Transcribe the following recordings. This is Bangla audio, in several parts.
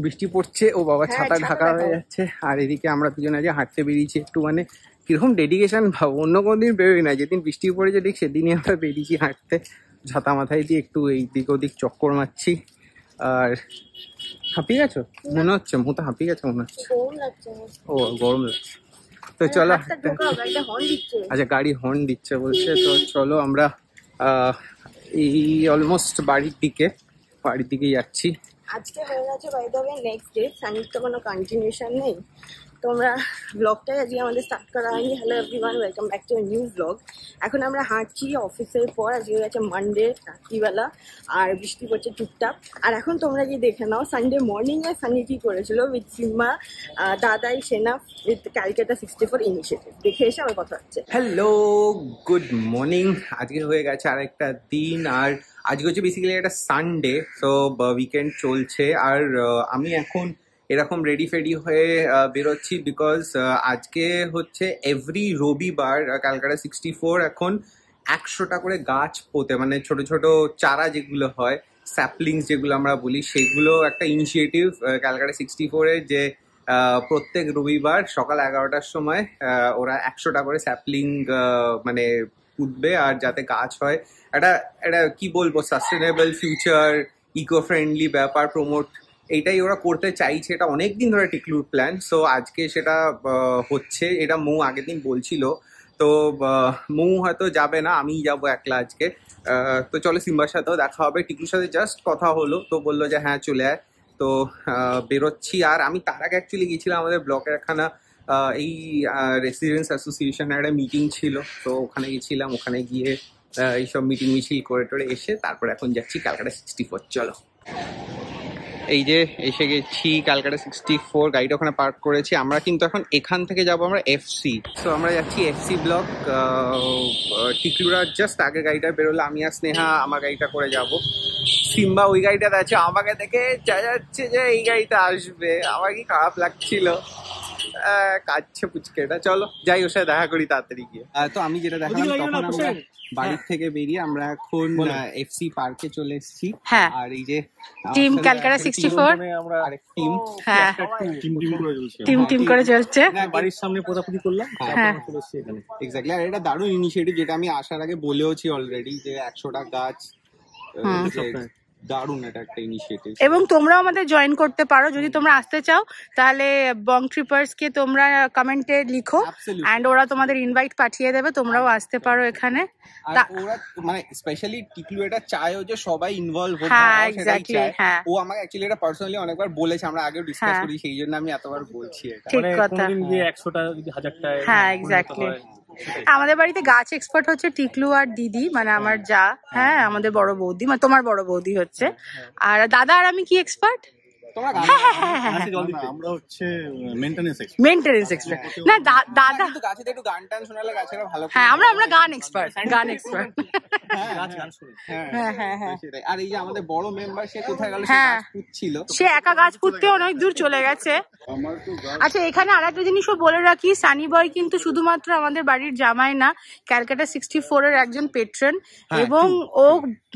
বৃষ্টি পড়ছে, ও বাবা ছাতা ঢাকা হয়ে যাচ্ছে। আর এদিকে আমরা দুজন আজ হাঁটতে বেরিয়েছি একটু, মানে কিরকম ডেডিকেশন ভাবো, অন্য কোনদিন বেরোই না, যেদিন বৃষ্টি পড়েছে ঠিক সেদিনই আমরা বেরিয়েছি হাঁটতে, ছাতা মাথায় দিয়ে একটু এই দিক ওদিক চক্কর মারছি। আর হাঁপিয়ে গেছো মনে হচ্ছে, মুখটা হাঁপিয়ে গেছে মনে হচ্ছে। ও গরম লাগছে, তো চলো। আচ্ছা গাড়ি হর্ন দিচ্ছে বলছে, তো চলো আমরা এই অলমোস্ট বাড়ির দিকে যাচ্ছি। আজকে হয়ে গেছে by the way next day, সানির তো কোনো কন্টিনিউশন নেই, তোমরা ব্লগটাই আজকে আমাদের স্টার্ট করা হয়নি। Hello everyone, welcome back to new blog. এখন আমরা হাঁটছি অফিসের পর, আজকে হচ্ছে মানডে রাত্রিবেলা আর বৃষ্টি পড়ছে টুকটাক। আর এখন তোমরা গিয়ে দেখে নাও সানডে মর্নিংয়ে সানি কি করেছিল উইথ সিম্বা, দাদাই, সেনা, উইথ ক্যালকাটা 64 ইনিশিয়েটিভ। দেখে এসে আমার কথা হচ্ছে। Hello, good morning. আজকে হয়ে গেছে আরেকটা দিন, আর আজকে হচ্ছে বেসিক্যালি একটা সানডে, তো উইকেন্ড চলছে। আর আমি এখন এরকম রেডি ফেডি হয়ে বেরোচ্ছি, বিকজ আজকে হচ্ছে এভরি রবিবার ক্যালকাটা 64 এখন 100টা করে গাছ পোতে, মানে ছোট ছোট চারা যেগুলো হয়, স্যাপলিংস যেগুলো আমরা বলি, সেগুলো একটা ইনিশিয়েটিভ ক্যালকাটা 64-এর, যে প্রত্যেক রবিবার সকাল 11টার সময় ওরা 100টা করে স্যাপলিং মানে পুঁতবে, আর যাতে গাছ হয়। একটা কি বলবো, সাস্টেনেবল ফিউচার, ইকো ফ্রেন্ডলি ব্যাপার প্রমোট, এইটাই ওরা করতে চাইছে। এটা অনেকদিন ধরে টিকলুর প্ল্যান, সো আজকে সেটা হচ্ছে। এটা মৌ আগের দিন বলছিল, তো মৌ হয়তো যাবে না, আমিই যাবো একলা আজকে। তো চলো, সিম্বার সাথেও দেখা হবে। টিকলুর সাথে জাস্ট কথা হলো, তো বললো যে হ্যাঁ চলে আয়, তো বেরোচ্ছি। আর আমি তার আগে অ্যাকচুয়ালি গেছিলাম আমাদের ব্লকের একখানা এই রেসিডেন্টস অ্যাসোসিয়েশনের একটা মিটিং ছিল, তো ওখানে গেছিলাম। ওখানে গিয়ে এইসব মিটিং মিছিল করে টোরে এসে তারপর এখন যাচ্ছি ক্যালকাটা 64। চলো, এই যে এসে গেছি ক্যালকাটা 64, গাড়িটা ওখানে পার্ক করেছি। আমরা কিন্তু এখন এখান থেকে যাবো আমরা এফসি, তো আমরা যাচ্ছি এফসি ব্লক। টিকলুরা জাস্ট আগে গাড়িটা বেরোলে, আমি আর স্নেহা আমার গাড়িটা করে যাব। সিম্বা ওই গাড়িটাতে আছে, আমাকে দেখে যা যাচ্ছে যে এই গাড়িটা আসবে, আমার কি খারাপ লাগছিল। কাচ্ছে পুচকেটা, চলো যাই, ওর সাথে দেখা করি তাড়াতাড়ি গিয়ে। তো আমি যেটা দেখালাম, তখন আমরা বাড়ির থেকে বেরিয়ে আমরা এখন এফসি পার্কে চলে এসেছি। আর এই যে টিম ক্যালকাটা 64, আমরা আরেক টিম টিম করে চলছে, বাড়ির সামনে পোতাপুতি করলাম। এক্স্যাক্টলি, আর এটা দারুণ ইনিশিয়েটিভ, যেটা আমি আসার আগে বলেওছি অলরেডি, যে 100টা গাছ, দারুণ এটা একটা ইনিশিয়েটিভ। এবং তোমরাও আমাদের জয়েন করতে পারো যদি তোমরা আসতে চাও, তাহলে বং ট্রিপার্স কে তোমরা কমেন্টে লিখো, এন্ড ওরা তোমাদের ইনভাইট পাঠিয়ে দেবে, তোমরাও আসতে পারো এখানে। ওরা মানে স্পেশালি টিকলু এটা চায়ও যে সবাই ইনভলভ হোক। হ্যাঁ এক্স্যাক্টলি, হ্যাঁ ও আমাকে অ্যাকচুয়ালি এটা পার্সোনালি অনেকবার বলেছে, আমরা আগেও ডিসকাস করি, সেই জন্য আমি এতবার বলছি এটা। ঠিক কথা, 100টা 1000টা। হ্যাঁ এক্স্যাক্টলি। আমাদের বাড়িতে গাছ এক্সপার্ট হচ্ছে টিকলু আর দিদি, মানে আমার যা, হ্যাঁ আমাদের বড় বৌদি, মানে তোমার বড় বৌদি হচ্ছে। আর দাদা আর আমি কি এক্সপার্ট? আমরা হচ্ছে মেইনটেনেন্স এক্সপার্ট। না দাদা তো গাছেতে একটু গান টান শোনালে গাছেরা ভালো। হ্যাঁ আমরা গান এক্সপার্ট। আর এই যে আমাদের বড় মেম্বার, সে কোথায় গেল? হ্যাঁ পুঁতছিল, সে একা গাছ পুঁততে অনেক দূর চলে গেছে। আচ্ছা এখানে আর একটা জিনিসও বলে রাখি, সানি বয় কিন্তু শুধুমাত্র আমাদের বাড়ির জামাই না, ক্যালকাটা 64-এর একজন পেট্রন, এবং ও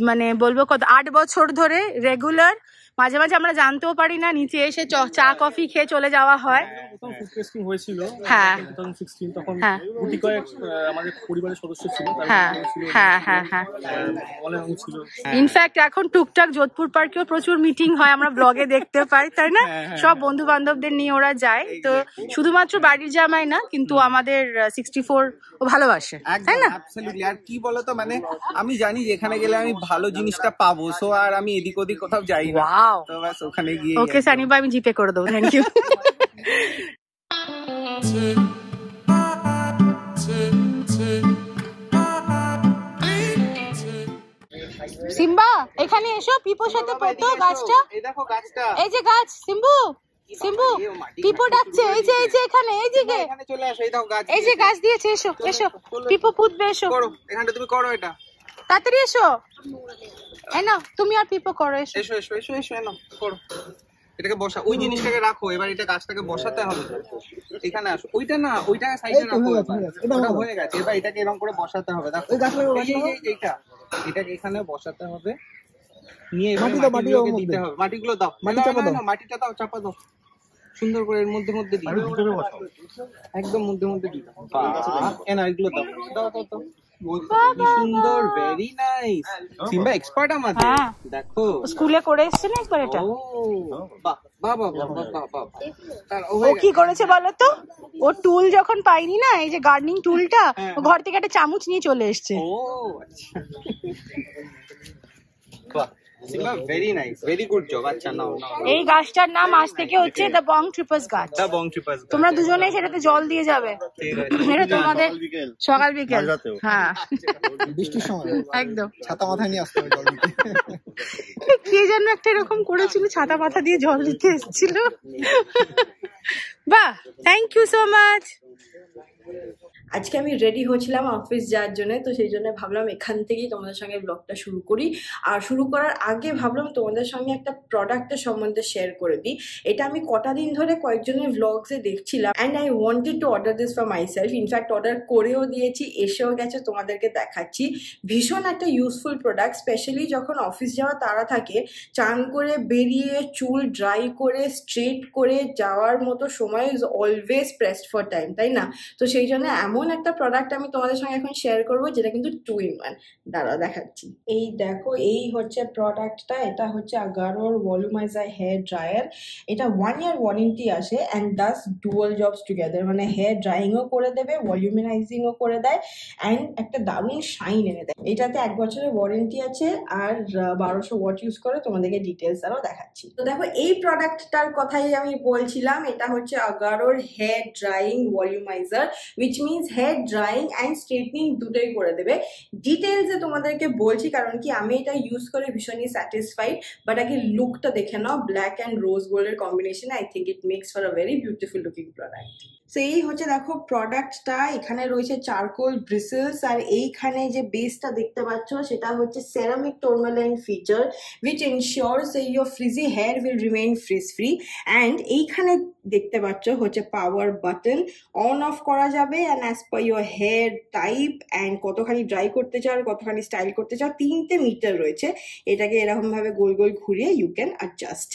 মানে বলবো কত 8 বছর ধরে রেগুলার, মাঝে মাঝে আমরা জানতেও পারি না, নিচে এসে চা কফি খেয়ে চলে যাওয়া হয়। ফুড টেস্টিং হয়েছিল হ্যাঁ 2016, তখন গুটি কয়েক আমাদের পরিবারের সদস্য ছিল। হ্যাঁ ইনফ্যাক্ট এখন টুকটাক যোধপুর পার্কেও প্রচুর মিটিং হয়, আমরা ব্লগে দেখতে পাই, তাই না? সব বন্ধু বান্ধবদের নিয়ে ওরা যায়। তো শুধুমাত্র বাড়ির জামাই না, কিন্তু আমাদের 64 ও ভালোবাসে, তাই না? অ্যাবসলিউটলি। আর কি বলতো, মানে আমি জানি যে এখানে গেলে আমি ভালো জিনিসটা পাবো, সো আর আমি এদিক ওদিক কোথাও যাই না। তো বাস ওখানে গিয়ে। ওকে সানি ভাই, আমি জিপে করে দেবো, থ্যাংক ইউ। সিম্বা এখানে এসো, পিপোর সাথে পোতো গাছটা। এই দেখো গাছটা, এই যে গাছ, সিম্বু পিপো ডাকছে, এই যে এখানে, এই যে চলে আসো, এই দেখো গাছ, এই যে গাছ দিয়েছে, এসো পিপো পুঁতবে, এসো করো এখানটা, তুমি করো এটা তাড়াতাড়ি, এসো এই নাও তুমি আর পিপো করো, এসো এনো করো। এটাকে বসা, ওই জিনিসটাকে রাখো, এবার এটা গাছটাকে বসাতে হবে। এখানে আসো, ওইটা না, ওইটা সাইডে রাখো, ওটা হয়ে গেছে। এবার এটাকে এরকম করে বসাতে হবে, দেখো এটাকে এখানে বসাতে হবে। নিয়ে এবার মাটি দাও, মাটি দাও, মাটিগুলোকে দিতে হবে। মাটিগুলো দাও, মাটি চাপা দাও। মাটিটা দাও, চাপা দাও, সুন্দর করে এর মধ্যে মধ্যে দিয়ে দাও। একদম মধ্যে মধ্যে দিয়ে দাও। বাহ, এনা এগুলো দাও দাও দাও দাও। কি সুন্দর, ভেরি নাইস। সিম্বা এক্সপার্ট আমাদের, হ্যাঁ। দেখো স্কুলে করে এসছে না একবার এটা? ও বাহ বাহ বাহ বাহ বাহ বাহ। তার ও ও হয়ে কি গেছে। করেছে বলো তো, ও টুল যখন পাইনি না, এই যে গার্ডেনিং টুলটা, হ্যাঁ। ও ঘর থেকে একটা চামচ নিয়ে চলে এসছে। ও আচ্ছা, বাহ Simba, very nice, very good job. আচ্ছা নাও নাও। এই গাছটার নাম আজ থেকে হচ্ছে দ্য বং ট্রিপার্স গাছ। দা বং ট্রিপার্স। তোমরা দুজনে সেটাতে জল দিয়ে যাবে, ঠিক আছে। এটা তোমাদের সকাল বিকেল। হ্যাঁ বৃষ্টির সময় একদম। ছাতা মাথায় নিয়ে আসতে হবে জল দিতে। কে যেন একটা এরকম করেছিল, ছাতা মাথা দিয়ে জল দিতে এসেছিল। বাহ, থ্যাংক ইউ সো মাচ। আজকে আমি রেডি হচ্ছিলাম অফিস যাওয়ার জন্য, তো সেই জন্য ভাবলাম এখান থেকেই তোমাদের সঙ্গে ব্লগটা শুরু করি। আর শুরু করার আগে ভাবলাম তোমাদের সঙ্গে একটা প্রোডাক্টের সম্বন্ধে শেয়ার করে দিই। এটা আমি কটা দিন ধরে কয়েকজনের ভ্লগসে দেখছিলাম, and I wanted to order this for myself. In fact order করেও দিয়েছি, এসেও গেছে, তোমাদেরকে দেখাচ্ছি। ভীষণ একটা ইউজফুল প্রোডাক্ট, স্পেশালি যখন অফিস যাওয়া তাড়া থাকে, চান করে বেরিয়ে চুল ড্রাই করে স্ট্রেট করে যাওয়ার মতো সময় is always pressed for time, তাই না? তো সেই জন্য এমন একটা প্রোডাক্ট আমি তোমাদের সঙ্গে এখন শেয়ার করবো, যেটা কিন্তু 2-in-1। দাঁড়া দেখাচ্ছি। এই দেখো, এই হচ্ছে প্রোডাক্টটা। এটা হচ্ছে আগারোর ভলিউমাইজার হেয়ার ড্রায়ার। এটা 1 year ওয়ারেন্টি আসে and does dual jobs together, মানে হেয়ার ড্রাইংও করে দেবে, ভলিউমিনাইজিংও করে দেয়, অ্যান্ড একটা দারুণ শাইন এনে দেয়। এটাতে 1 বছরের ওয়ারেন্টি আছে আর 1200 ওয়াট ইউজ করে। তোমাদেরকে ডিটেলস আরও দেখাচ্ছি। তো দেখো, এই প্রোডাক্টটার কথাই আমি বলছিলাম। এটা হচ্ছে আগারোর hair drying volumizer, which means hair drying and straightening দুটোই করে দেবে। ডিটেলসে তোমাদেরকে বলছি, কারণ কি আমি এটা ইউজ করে ভীষণই স্যাটিসফাইড। বাট আগে লুকটা দেখে নাও, ব্ল্যাক অ্যান্ড রোজ গোল্ডের combination, I think it makes for a very beautiful looking product. So এই হচ্ছে দেখো প্রোডাক্টটা। এখানে রয়েছে চারকোল ব্রিসেলস, আর এইখানে যে বেসটা দেখতে পাচ্ছ সেটা হচ্ছে ceramic tourmaline feature which ensures that your frizzy hair will remain frizz free, and এইখানে দেখতে পাচ্ছ হচ্ছে পাওয়ার বাটন, অন অফ করা যাবে, and as per your hair type and কতখানি ড্রাই করতে চাও আর কতখানি স্টাইল করতে চাও, 3টে মিটার রয়েছে। এটাকে এরকম ভাবে গোল গোল ঘুরিয়ে you can adjust.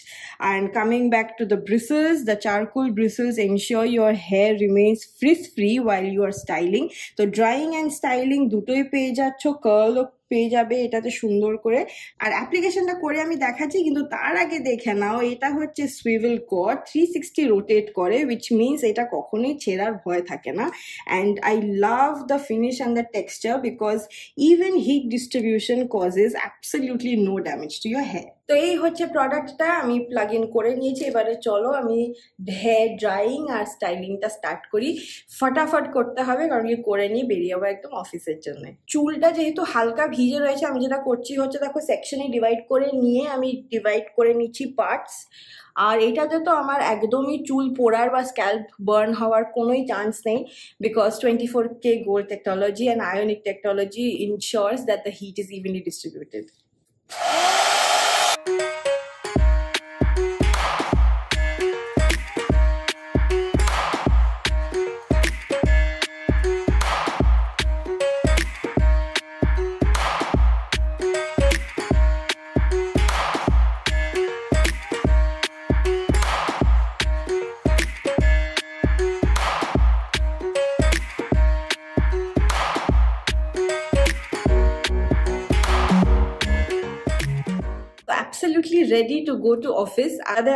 And coming back to the bristles, the charcoal bristles ensure your hair remains frizz free while you are styling. তো ড্রাইং অ্যান্ড স্টাইলিং দুটোই পেয়ে যাচ্ছ, কার্লও পেয়ে যাবে এটাতে সুন্দর করে। আর অ্যাপ্লিকেশনটা করে আমি দেখাচ্ছি, কিন্তু তার আগে দেখে নাও, এটা হচ্ছে সুইভেল কর্ড, 360 রোটেট করে, উইচ মিনস এটা কখনোই ছেঁড়ার ভয় থাকে না। And I love the finish and the texture, because even heat distribution causes absolutely no damage to your hair. তো এই হচ্ছে প্রোডাক্টটা, আমি প্লাগ ইন করে নিয়েছি। এবারে চলো আমি হেয়ার ড্রাইং আর স্টাইলিংটা স্টার্ট করি। ফটাফট করতে হবে, কারণ কি করে নিয়ে বেরিয়ে যাবো একদম অফিসের জন্য। চুলটা যেহেতু হালকা ভিজে রয়েছে, আমি যেটা করছি হচ্ছে দেখো, সেকশনে ডিভাইড করে নিয়ে আমি ডিভাইড করে নিচ্ছি পার্টস। আর এটাতে তো আমার একদমই চুল পোড়ার বা স্ক্যাল্প বার্ন হওয়ার কোনোই চান্স নেই, because 24K gold technology and ionic technology ensures that the heat is evenly distributed. Absolutely ready to go to office.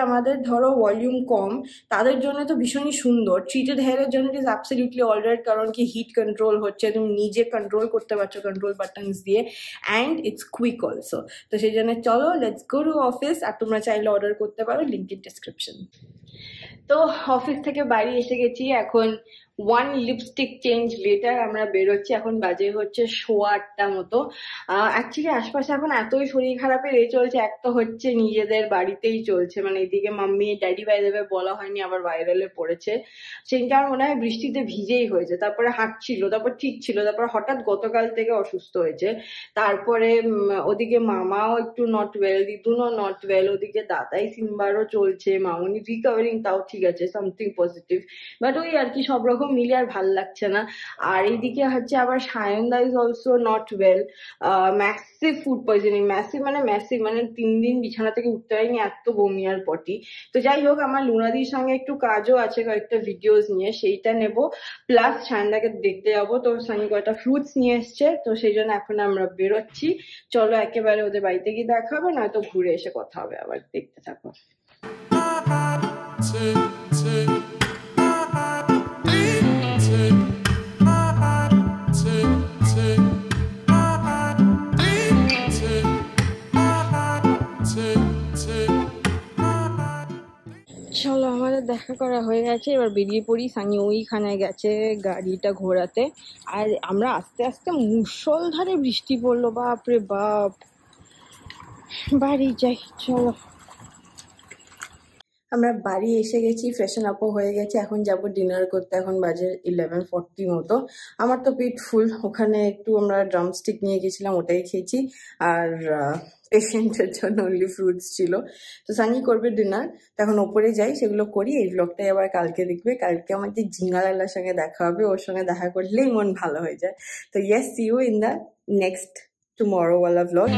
আমাদের ধরো ভলিউম কম, তাদের জন্য তো ভীষণই সুন্দর। ট্রিটেড হেয়ারের জন্য ইট ইজ অ্যাবসলিউটলি অলরাইট, কারণ কি হিট কন্ট্রোল হচ্ছে, তুমি নিজে কন্ট্রোল করতে পারছো কন্ট্রোল বাটনস দিয়ে, অ্যান্ড ইটস কুইক অলসো। তো সেই জন্য চলো লেটস গো টু অফিস। আর তোমরা চাইলে অর্ডার করতে পারো, লিঙ্ক ইন ডেসক্রিপশন। তো অফিস থেকে বাড়ি এসে গেছি, এখন 1 লিপস্টিক চেঞ্জ লেটার আমরা বেরোচ্ছি। এখন বাজে হচ্ছে 8:15 মতো। অ্যাকচুয়ালি আশপাশে এখন এতই শরীর খারাপের চলছে, এক তো হচ্ছে নিজেদের বাড়িতেই চলছে, মানে এদিকে মাম্মি ড্যাডি বাই দেবে বলা হয়নি, আবার ভাইরালে পড়েছে। সেটা আমার মনে হয় বৃষ্টিতে ভিজেই হয়েছে। তারপরে হাঁটছিল, তারপর ঠিক ছিল, তারপর হঠাৎ গতকাল থেকে অসুস্থ হয়েছে। তারপরে ওদিকে মামাও একটু নট ওয়েল, দিদুনও নট ওয়েল, ওদিকে দাদাই সিম্বারও চলছে, মামনি রিকভারিং, তাও ঠিক আছে, সামথিং পজিটিভ। বাট ওই আর কি, সব রকম মিলে আর ভাল লাগছে না। আর এইদিকে হচ্ছে আবার সায়নদা is also not well, massive food poisoning, massive মানে 3 দিন বিছানা থেকে উঠতে হয়নি, এত বমি আর পটি। তো যাই হোক, আমার লুনাদির সঙ্গে একটু কাজও আছে কয়েকটা ভিডিওস নিয়ে, সেইটা নেব, প্লাস সায়নদাকে দেখতে যাবো। তো সানি কয়েকটা ফ্রুটস নিয়ে এসছে, তো সেই জন্য এখন আমরা বেরোচ্ছি। চলো একেবারে ওদের বাড়িতে গিয়ে দেখা হবে, নয়তো ঘুরে এসে কথা হবে আবার, দেখতে থাকো। চলো আমাদের দেখা করা হয়ে গেছে, এবার বেরিয়ে পড়ি। সানি ওইখানে গেছে গাড়িটা ঘোরাতে, আর আমরা আস্তে আস্তে মুষলধারে বৃষ্টি পড়লো, বাপরে বাপ। বাড়ি যাই চলো। আমরা বাড়ি এসে গেছি, ফ্রেশন আপও হয়ে গেছে, এখন যাব ডিনার করতে। এখন বাজে 11:40 মতো। আমার তো পেট ফুল, ওখানে একটু আমরা ড্রামস্টিক নিয়ে গেছিলাম, ওটাই খেয়েছি। আর পেশেন্টের জন্য অনলি ফ্রুটস ছিল। তো সানি করবে ডিনার, তো এখন ওপরে যাই, সেগুলো করি। এই ব্লগটাই আবার কালকে দেখবে। কালকে আমাদের জিঙ্গালালার সঙ্গে দেখা হবে, ওর সঙ্গে দেখা করলেই মন ভালো হয়ে যায়। তো yes, see you in the next tomorrow ওয়ালা ব্লগ।